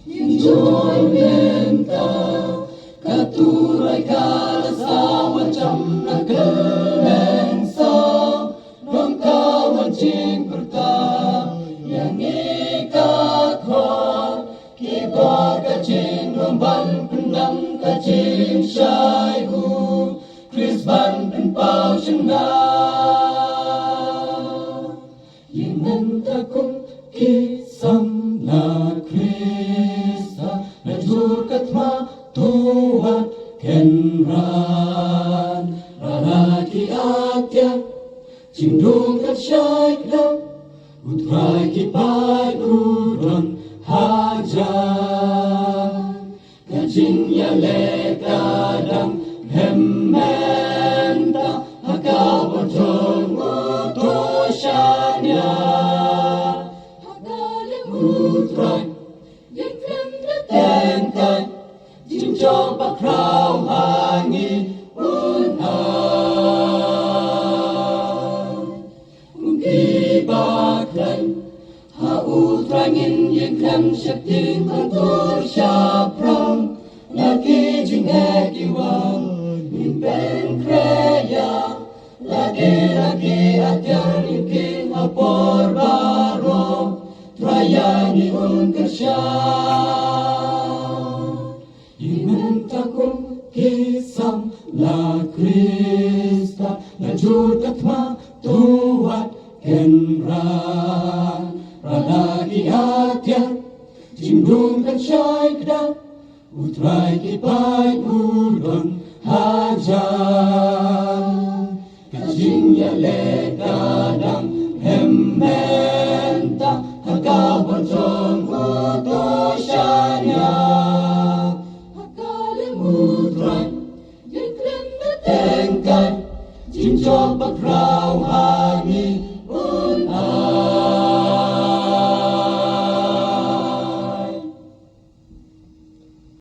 Joy menta katurai kala sawa jam na keleng sa nong kawan jing perta yang ikat ho kibar ka jing romban pendam ka jing shai hu Chris ban pen pau shna yin ta kum ki sam na Katma tuat kenran Ranaki atya Cindung kat syaikda Utrai kipai udon hajar Kajing ya lekadang Hemmenta Hakau botong utoshanya Hakalem utrai Tengkai Jinjong bakrau hangi unhai Mungki baklai Hautrangin yang krem syakti Hantur syaprang Lagi jingheki wan Mimpen kreya Lagi atyar Yukin hapor baro Trayani un kersya Takum kisam la Krista la jur katma tuat kenran Ranagi atya jindung kan syaikda Utrai kipai udon hajan Kajing ya lekadang hemmenta Hakau bontong utoshanya Utrai yang krem na tengkai Jinjong bakrau hangi